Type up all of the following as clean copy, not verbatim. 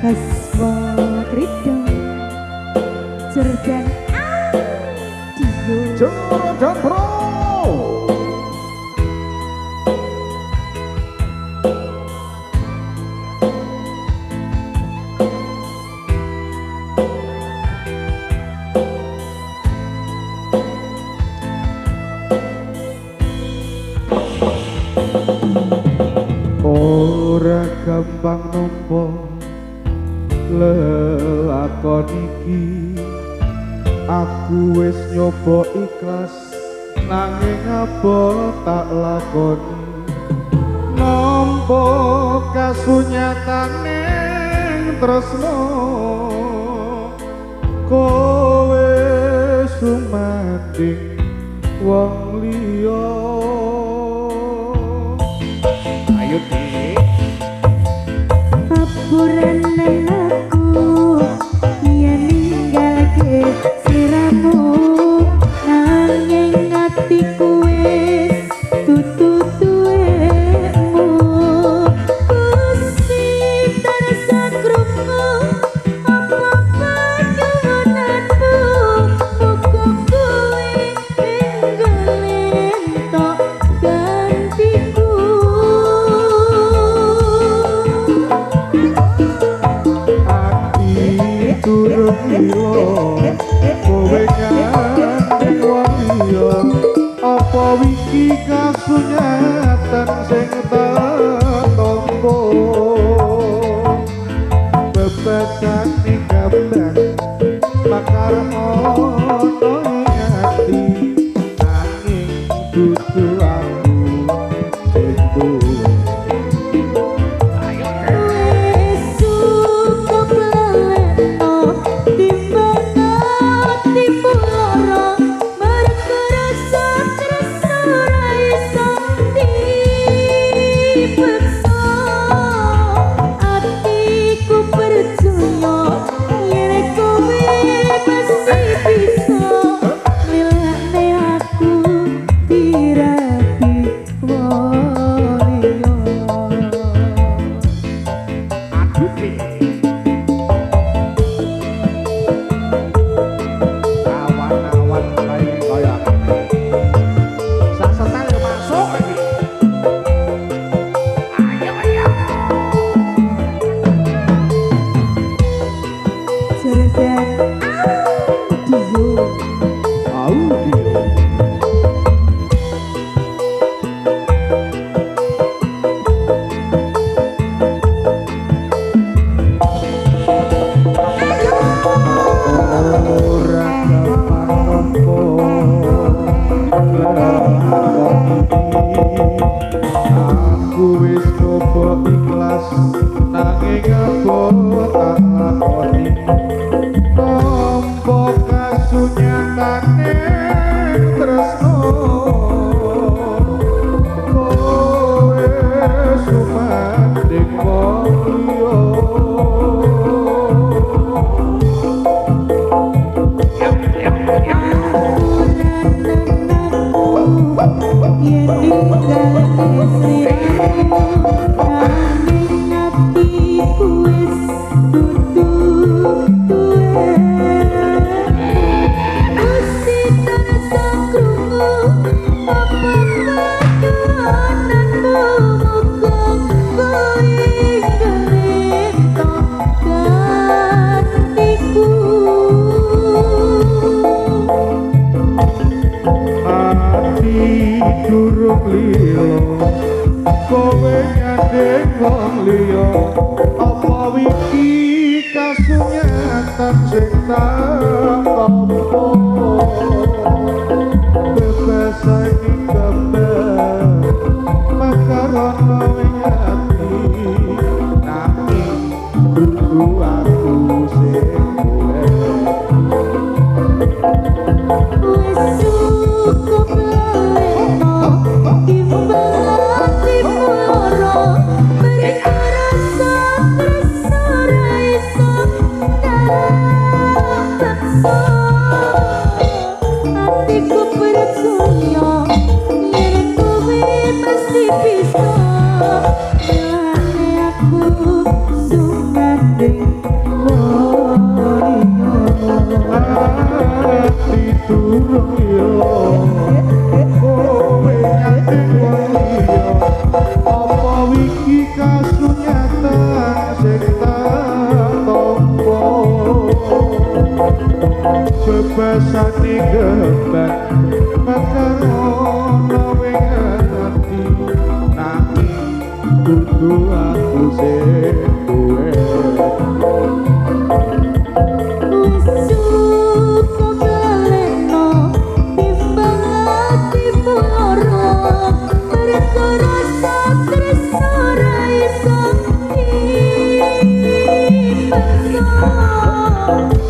Kasmo Krido Jordan Adio Jordan Bro. Ora gampang nampa lelakon iki, aku wis nyoba ikhlas nanging apa tak lakoni, nampa kasunyataning tresno kowe sumanding wong liya. Ayo Dik, Apuranen aku yen ninggalke sliramu, nanging atiku wis tutu tuwekmu. Gusti tansah krungu apa panyuwunanmu, muga kowe enggalen tok gantiku. turun lilo kowe nyanding wong liya, apa wiki kasunyatan sing tak tampa, bebasan ning gambar bakar ono ing ati, nanging dudu aku sing duwe. Aku wis coba ikhlas nanging apa tak lakoni, nampa kasunyatane tresno kowe sumanding wong liya. Yen ninggalke sliramu, nanging atiku wis dudu tuwekmu. Gusti tansah krungu apa panyuwunanmu, muga kowe enggalen tok gantiku. Durung lilo kowe nyanding wong liya, apa wiki kasunyatan sing tak tampa, bebasan ing gambar bakar ono ing ati, nanging dudu aku sing duwe. Wis cukup hatiku percaya yen kowe pasti bisa, aku sumanding lilo kowe nyanding wong liya apa wiki kasunyatan sing tak tampa bebasane gebak makarono wing ati nanging kudu aku sing duwe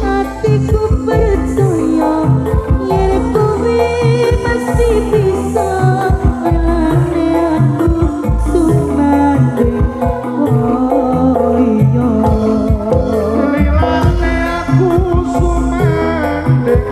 hatiku percaya yen kowe masih bisa ngelane aku sumanding koyo lilane aku sumanding